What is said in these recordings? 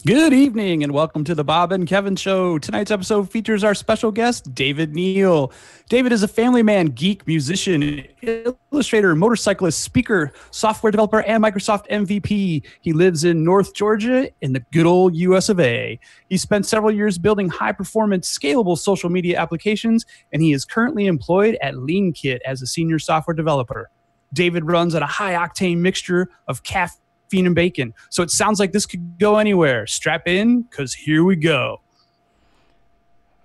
Good evening and welcome to the Bob and Kevin Show. Tonight's episode features our special guest, David Neal. David is a family man, geek, musician, illustrator, motorcyclist, speaker, software developer, and Microsoft MVP. He lives in North Georgia in the good old US of A. He spent several years building high-performance, scalable social media applications, and he is currently employed at LeanKit as a senior software developer. David runs on a high-octane mixture of caffeine and bacon. So it sounds like this could go anywhere. Strap in, because here we go.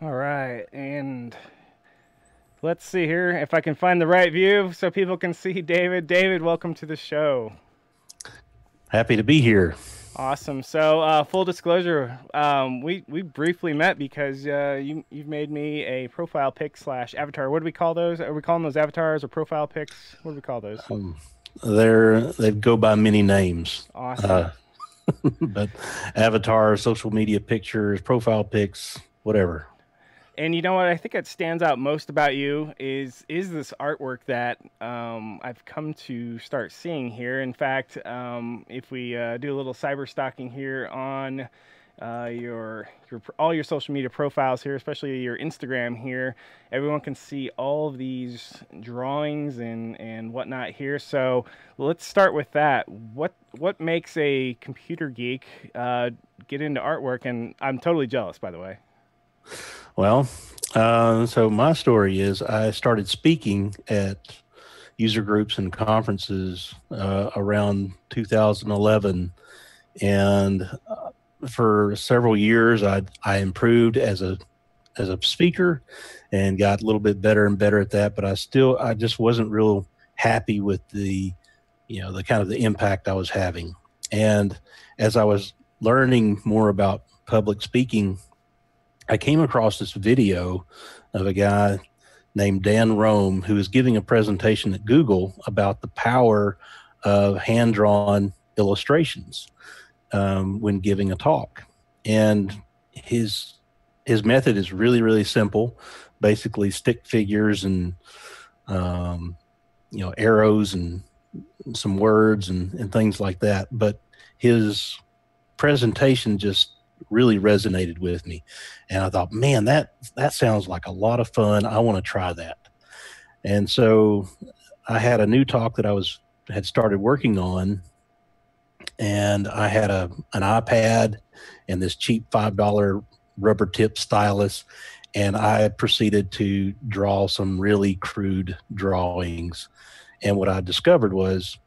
All right, and let's see here if I can find the right view so people can see David. David, welcome to the show. Happy to be here. Awesome. So full disclosure, we briefly met because you've made me a profile pic / avatar. What do we call those? Are we calling those avatars or profile pics? What do we call those? They go by many names. Awesome. But avatar, social media pictures, profile pics, whatever. And you know what I think that stands out most about you is this artwork that I've come to start seeing here. In fact, if we do a little cyber stalking here on all your social media profiles here, especially your Instagram here, everyone can see all of these drawings and whatnot here. So let's start with that. What makes a computer geek get into artwork? And I'm totally jealous, by the way. Well, so my story is I started speaking at user groups and conferences around 2011, and for several years I improved as a speaker and got a little bit better and better at that, but I just wasn't real happy with the kind of the impact I was having. And as I was learning more about public speaking, I came across this video of a guy named Dan Rome who was giving a presentation at Google about the power of hand-drawn illustrations when giving a talk. And his method is really, really simple. Basically stick figures and arrows and some words and things like that. But his presentation just really resonated with me. And I thought, man, that sounds like a lot of fun. I want to try that. And so I had a new talk that I had started working on, and I had an iPad and this cheap $5 rubber tip stylus, and I proceeded to draw some really crude drawings. And what I discovered was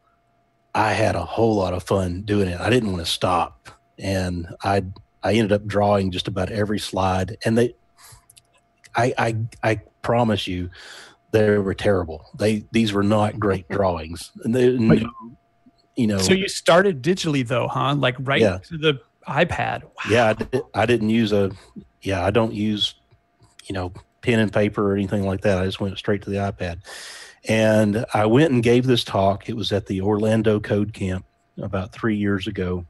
I had a whole lot of fun doing it. I didn't want to stop. And I ended up drawing just about every slide, and I promise you, they were terrible. These were not great drawings. And So you started digitally though, huh? Like to the iPad. Wow. Yeah, I didn't use I don't use, pen and paper or anything like that. I just went straight to the iPad. And I went and gave this talk. It was at the Orlando Code Camp about 3 years ago.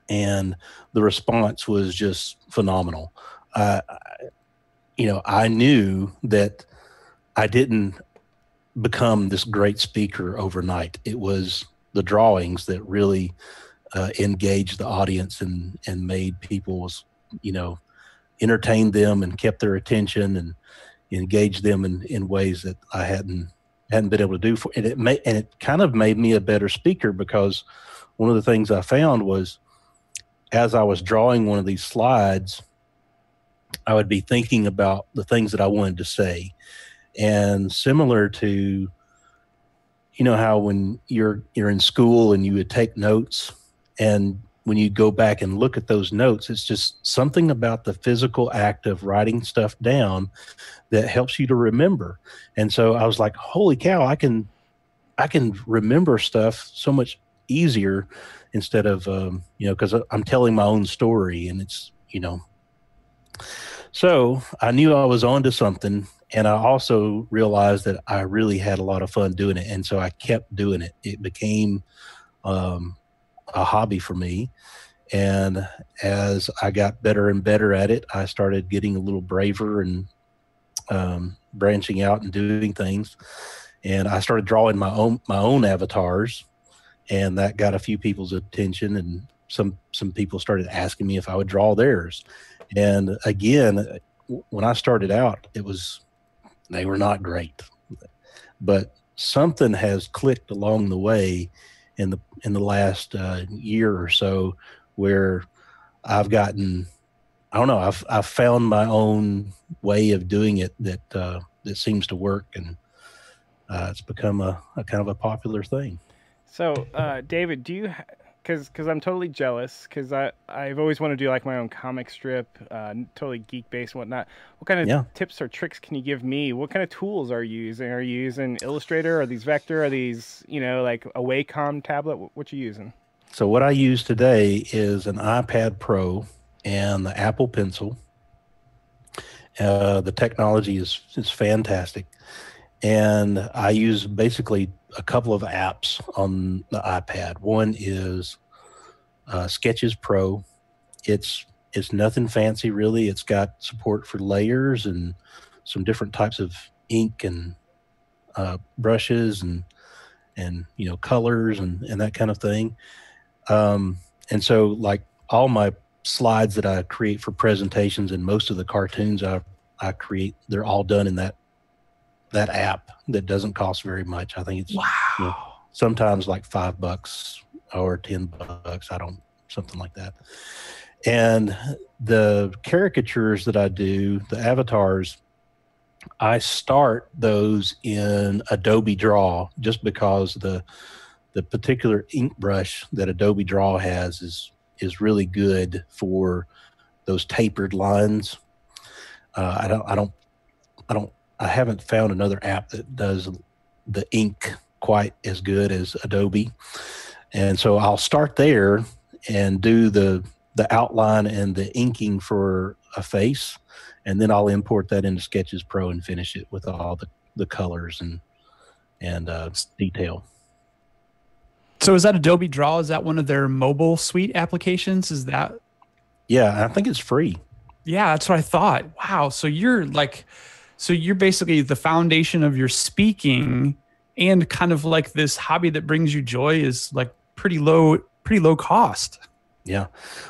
And the response was just phenomenal. I knew that I didn't become this great speaker overnight. It was the drawings that really engaged the audience and made people, entertained them and kept their attention and engaged them in ways that I hadn't been able to do. And it kind of made me a better speaker, because one of the things I found was, as I was drawing one of these slides, I would be thinking about the things that I wanted to say. And similar to, how when you're in school and you would take notes, and when you go back and look at those notes, it's just something about the physical act of writing stuff down that helps you to remember. And so I was like, holy cow, I can remember stuff so much easier, instead of, because I'm telling my own story, and it's, So I knew I was onto something, and I also realized that I really had a lot of fun doing it. And so I kept doing it. It became a hobby for me. And as I got better and better at it, I started getting a little braver and branching out and doing things. And I started drawing my own avatars, and that got a few people's attention. some people started asking me if I would draw theirs. And again, when I started out, they were not great, but something has clicked along the way in the last year or so, where I've gotten, I don't know, I've found my own way of doing it that seems to work, and it's become a kind of a popular thing. So, David, do you? Because I'm totally jealous. Because I've always wanted to do like my own comic strip, totally geek based and whatnot. What kind of tips or tricks can you give me? What kind of tools are you using? Are you using Illustrator? Are these Vector? Are these like a Wacom tablet? What you using? So what I use today is an iPad Pro and the Apple Pencil. The technology is fantastic. And I use basically a couple of apps on the iPad. One is Sketches Pro. It's nothing fancy really. It's got support for layers and some different types of ink and brushes and colors and that kind of thing. And so like all my slides that I create for presentations and most of the cartoons I create, they're all done in that app that doesn't cost very much. I think it's sometimes like $5 or $10. Something like that. And the caricatures that I do, the avatars, I start those in Adobe Draw just because the particular ink brush that Adobe Draw has is really good for those tapered lines. I haven't found another app that does the ink quite as good as Adobe. And so I'll start there and do the outline and the inking for a face. And then I'll import that into Sketches Pro and finish it with all the colors and detail. So is that Adobe Draw? Is that one of their mobile suite applications? Is that? Yeah, I think it's free. Yeah, that's what I thought. Wow. So you're basically the foundation of your speaking, and kind of like this hobby that brings you joy is like pretty low cost. Yeah.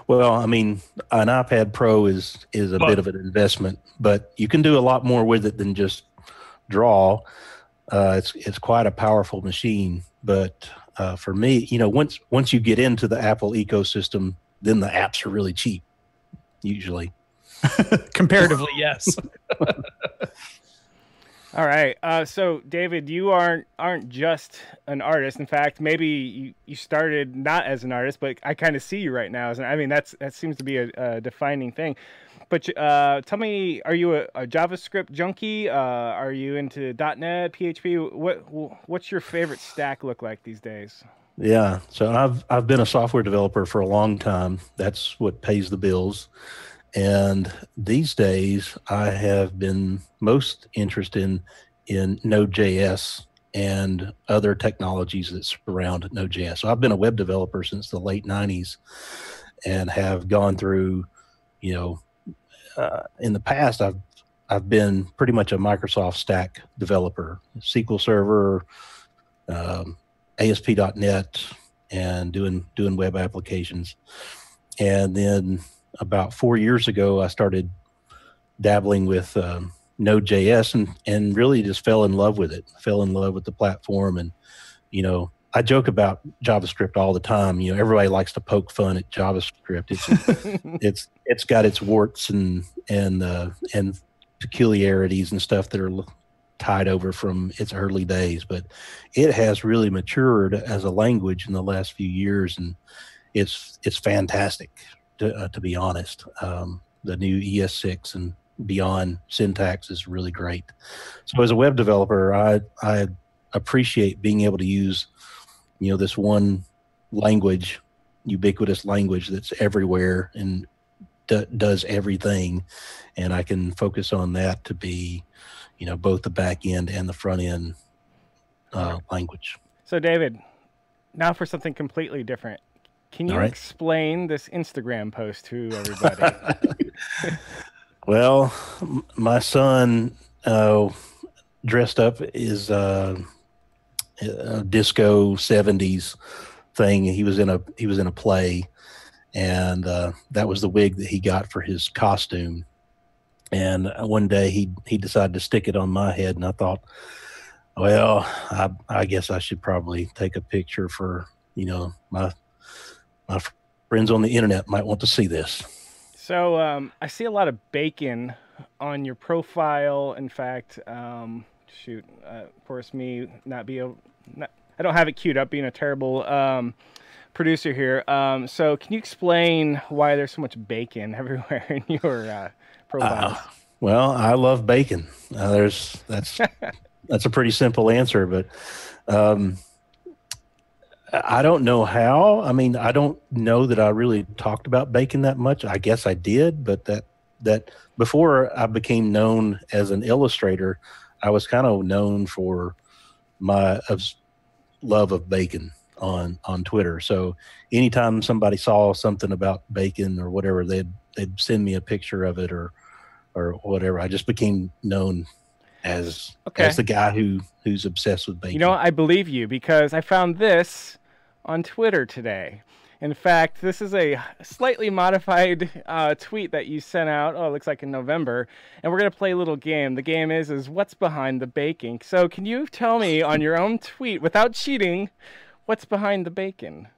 Well, I mean, an iPad Pro is a bit of an investment, but you can do a lot more with it than just draw. It's quite a powerful machine, but for me, once you get into the Apple ecosystem, then the apps are really cheap, usually. Comparatively, yes. All right. So, David, you aren't just an artist. In fact, maybe you started not as an artist, but I kind of see you right now. That seems to be a defining thing. But tell me, are you a JavaScript junkie? Are you into .NET, PHP? What's your favorite stack look like these days? Yeah. So I've been a software developer for a long time. That's what pays the bills. And these days, I have been most interested in Node.js and other technologies that surround Node.js. So I've been a web developer since the late 90s and have gone through, in the past, I've been pretty much a Microsoft stack developer, SQL Server, ASP.NET, and doing web applications. And then about 4 years ago, I started dabbling with Node.js and really just fell in love with it, fell in love with the platform. And, I joke about JavaScript all the time. Everybody likes to poke fun at JavaScript. It's got its warts and peculiarities and stuff that are tied over from its early days, but it has really matured as a language in the last few years, and it's fantastic. To be honest, the new ES6 and beyond syntax is really great. So as a web developer, I appreciate being able to use, this one language, ubiquitous language that's everywhere and does everything. And I can focus on that to be, both the back end and the front end language. So David, now for something completely different. Can you explain this Instagram post to everybody? Well, my son dressed up as a disco 70s thing. He was in a play, and that was the wig that he got for his costume. And one day he decided to stick it on my head, and I thought, well, I guess I should probably take a picture for, you know, my friends on the internet might want to see this. So I see a lot of bacon on your profile. In fact, shoot, of course, me not be able, I don't have it queued up, being a terrible producer here. So can you explain why there's so much bacon everywhere in your profiles? Well, I love bacon. That's a pretty simple answer, but I don't know how. I mean, I don't know that I really talked about bacon that much. I guess I did, but that before I became known as an illustrator, I was kind of known for my love of bacon on Twitter. So anytime somebody saw something about bacon or whatever, they'd send me a picture of it or whatever. I just became known as the guy who's obsessed with bacon. You know, I believe you, because I found this on Twitter today. In fact, this is a slightly modified tweet that you sent out. Oh, it looks like in November. And we're going to play a little game. The game is what's behind the bacon. So can you tell me on your own tweet, without cheating, what's behind the bacon?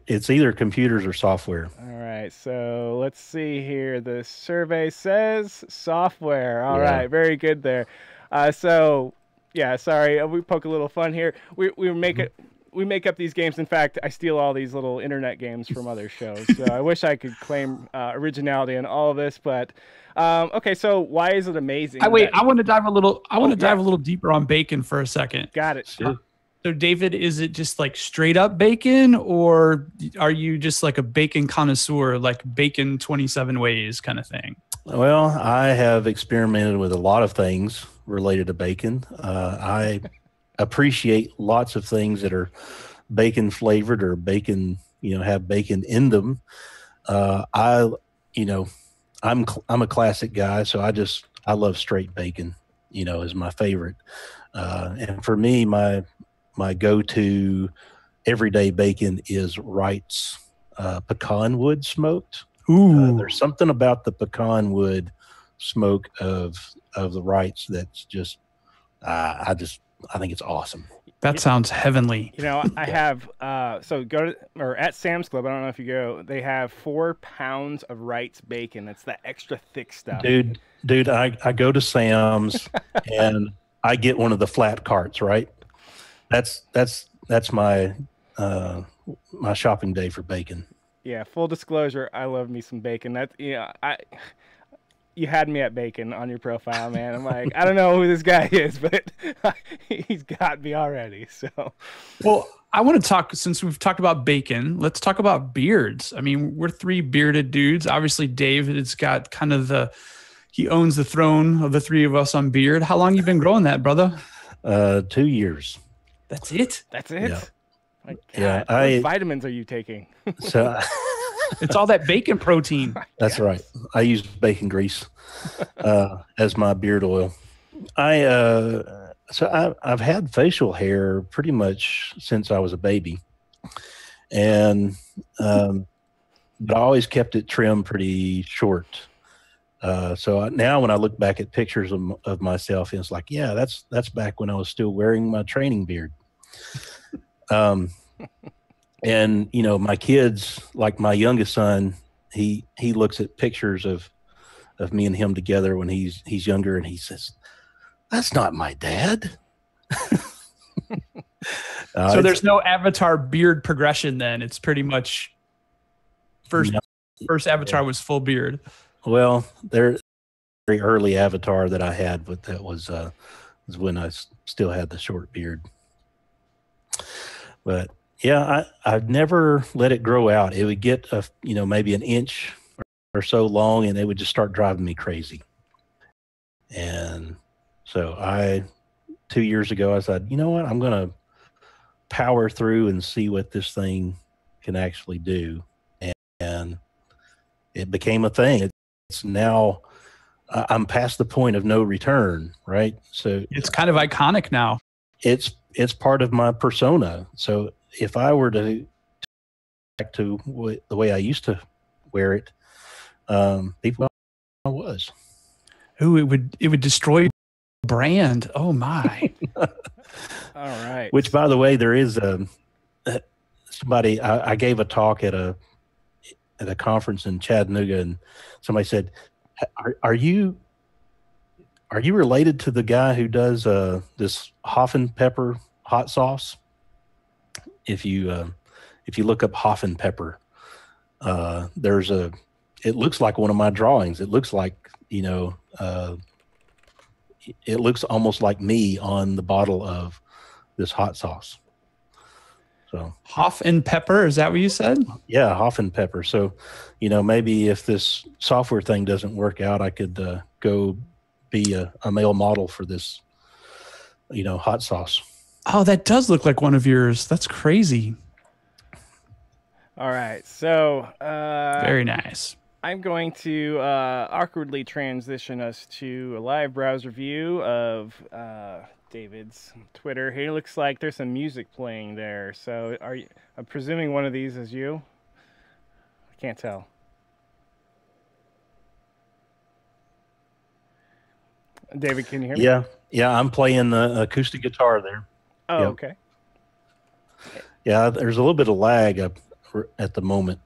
It's either computers or software. All right, so let's see here. The survey says software. All right, very good there. So yeah, sorry, we poke a little fun here. We make up these games. In fact, I steal all these little internet games from other shows. So I wish I could claim originality in all of this, but okay. So why is it amazing? I want to dive a little. Dive a little deeper on bacon for a second. Got it. Sure. So David, is it just like straight up bacon, or are you just like a bacon connoisseur, like bacon 27 ways kind of thing? Well, I have experimented with a lot of things related to bacon. I appreciate lots of things that are bacon flavored or bacon, have bacon in them. I'm a classic guy, so I love straight bacon, is my favorite. And for me, my go-to everyday bacon is Wright's pecan wood smoked. Ooh, there's something about the pecan wood smoke of the Wright's that's just I think it's awesome. That sounds heavenly. I have so go to at Sam's Club. I don't know if you go. They have 4 pounds of Wright's bacon. That's the extra thick stuff. Dude, I go to Sam's and I get one of the flat carts, right? That's my my shopping day for bacon. Yeah, full disclosure, I love me some bacon. You had me at bacon on your profile, man. I'm like, I don't know who this guy is, but he's got me already. So, well, I want to talk, since we've talked about bacon, let's talk about beards. I mean, we're 3 bearded dudes. Obviously, David has got kind of he owns the throne of the 3 of us on beard. How long you been growing that, brother? 2 years. That's it? That's it? Yeah. My God, what vitamins are you taking? So it's all that bacon protein. That's right. I use bacon grease as my beard oil. I've had facial hair pretty much since I was a baby, and but I always kept it trimmed pretty short. So now when I look back at pictures of myself, it's like, yeah, that's back when I was still wearing my training beard. And my kids, like my youngest son, he looks at pictures of me and him together when he's younger, and he says, "That's not my dad." So there's no avatar beard progression then. It's pretty much first avatar was full beard. Well, there's a very early avatar that I had, but that was when I still had the short beard. But yeah, I've never let it grow out. It would get maybe an inch or so long, and it would just start driving me crazy. And so 2 years ago, I said, you know what, I'm going to power through and see what this thing can actually do. And it became a thing. It's now, I'm past the point of no return, right? So it's kind of iconic now. It's part of my persona. So if I were to to the way I used to wear it, people I was. Ooh, it would destroy brand. Oh my. All right. Which, by the way, there is somebody. I gave a talk at a conference in Chattanooga, and somebody said, "Are you related to the guy who does this Hoffen pepper hot sauce?" If you look up Hoffen pepper, there's it looks like one of my drawings. It looks like, it looks almost like me on the bottle of this hot sauce. So Hoff and pepper, is that what you said? Yeah, Hoffen pepper. So, maybe if this software thing doesn't work out, I could go be a male model for this, hot sauce. Oh, that does look like one of yours. That's crazy. All right. So very nice. I'm going to awkwardly transition us to a live browser view of David's Twitter. Here looks like there's some music playing there. So I'm presuming one of these is you? I can't tell. David, can you hear me? Yeah, I'm playing the acoustic guitar there. Oh, yep. Okay. Yeah, there's a little bit of lag at the moment.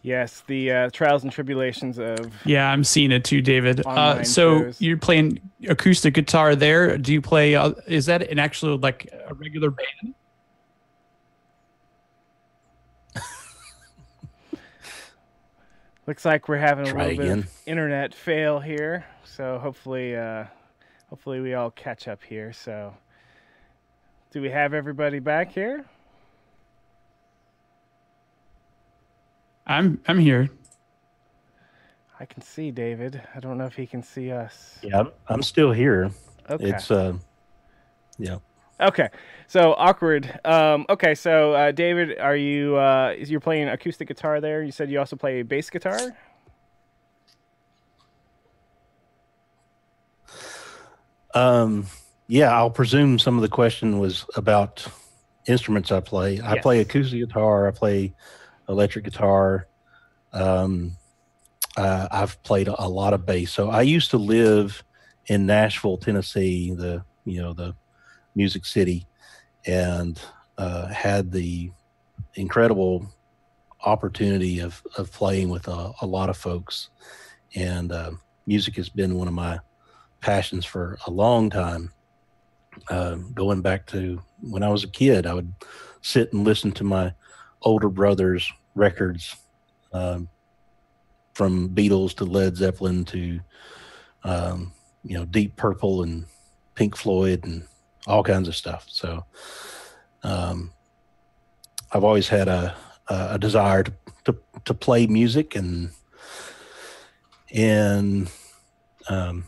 Yes, the trials and tribulations of... Yeah, I'm seeing it too, David. So shows. You're playing acoustic guitar there. Do you play, is that an actual, like, a regular band? Looks like we're having a little bit again. of internet fail here. So hopefully we all catch up here. So do we have everybody back here? I'm here. I can see David. I don't know if he can see us. Yeah, I'm still here. Okay. It's yeah. Okay. So awkward. Okay. So David, are you you're playing acoustic guitar there? You said you also play bass guitar? Yeah, I'll presume some of the question was about instruments I play. I play acoustic guitar. I play electric guitar. I've played a lot of bass. So I used to live in Nashville, Tennessee, the music city, and had the incredible opportunity of playing with a lot of folks. And music has been one of my passions for a long time. Going back to when I was a kid, I would sit and listen to my older brother's records, from Beatles to Led Zeppelin to Deep Purple and Pink Floyd and all kinds of stuff. So I've always had a desire to play music, and so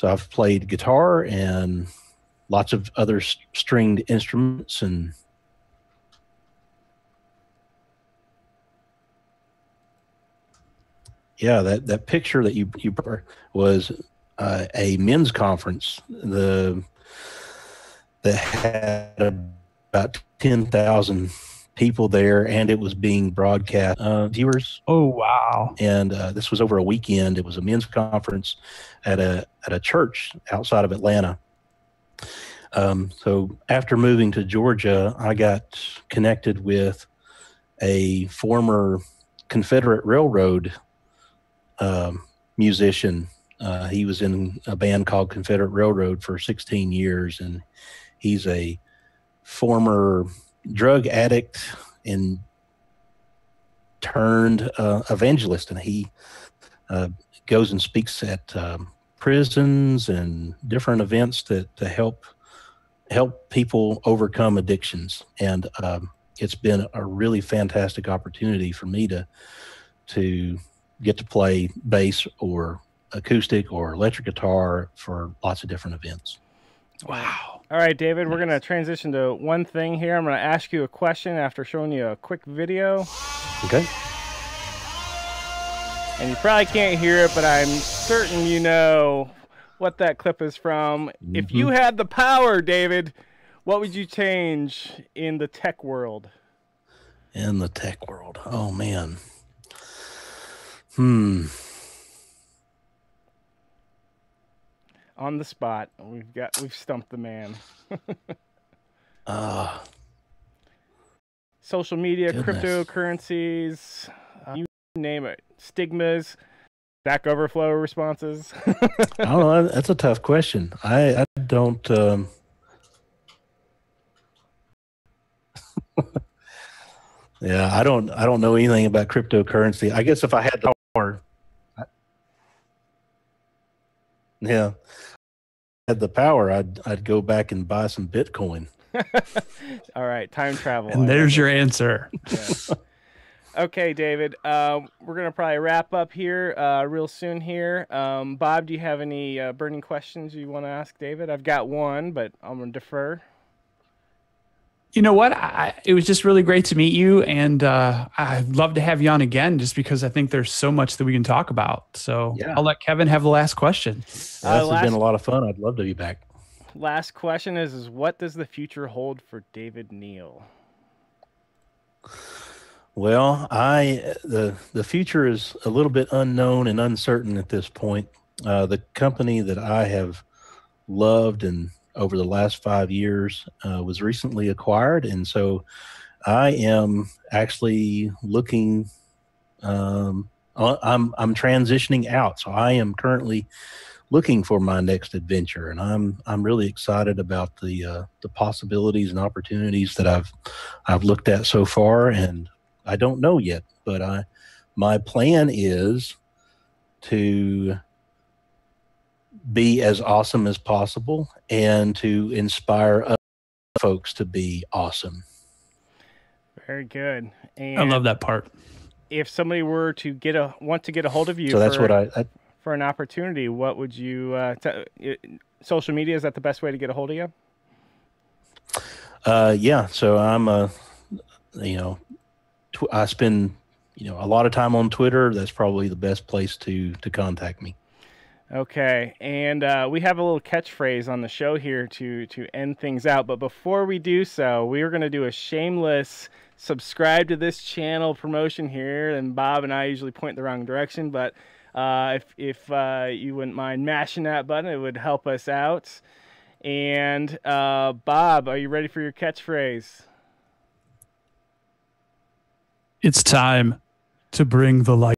I've played guitar and lots of other stringed instruments. And yeah, that picture that you was a men's conference that had about 10,000 people there, and it was being broadcast viewers. Oh wow! And this was over a weekend. It was a men's conference at a church outside of Atlanta. So after moving to Georgia, I got connected with a former Confederate Railroad musician. He was in a band called Confederate Railroad for 16 years, and he's a former drug addict and turned evangelist, and he goes and speaks at prisons and different events to help people overcome addictions. And it's been a really fantastic opportunity for me to get to play bass or acoustic or electric guitar for lots of different events. Wow. All right, David, we're going to transition to one thing here. I'm going to ask you a question after showing you a quick video. Okay. And you probably can't hear it, but I'm certain you know what that clip is from. Mm-hmm. If you had the power, David, what would you change in the tech world? In the tech world. Oh, man. On the spot. We've stumped the man. Social media, Goodness. cryptocurrencies, you name it. Stigmas, Stack Overflow responses. I don't know. That's a tough question. I don't. Yeah, I don't know anything about cryptocurrency. I guess if I had the power, had the power, I'd go back and buy some Bitcoin. All right, time travel. And there's your answer. Yes. Okay, David. We're gonna probably wrap up here real soon. Here, Bob, do you have any burning questions you want to ask David? I've got one, but I'm gonna defer. You know what? It was just really great to meet you, and I'd love to have you on again, just because I think there's so much that we can talk about. So Yeah. I'll let Kevin have the last question. This has been a lot of fun. I'd love to be back. Last question is what does the future hold for David Neal? Well, the future is a little bit unknown and uncertain at this point. The company that I have loved and over the last 5 years was recently acquired, and so I am actually looking. I'm transitioning out, so I am currently looking for my next adventure, and I'm really excited about the possibilities and opportunities that I've looked at so far, and I don't know yet, but my plan is to be as awesome as possible and to inspire other folks to be awesome. Very good. And I love that part. If somebody were to want to get a hold of you, So that's what for an opportunity, what would you? Social media, is that the best way to get a hold of you? Yeah. So I'm I spend a lot of time on Twitter. That's probably the best place to contact me. Okay, and we have a little catchphrase on the show here to end things out. But before we do so, we are going to do a shameless subscribe to this channel promotion here. And Bob and I usually point the wrong direction, but if you wouldn't mind mashing that button, it would help us out. And Bob, are you ready for your catchphrase? It's time to bring the light.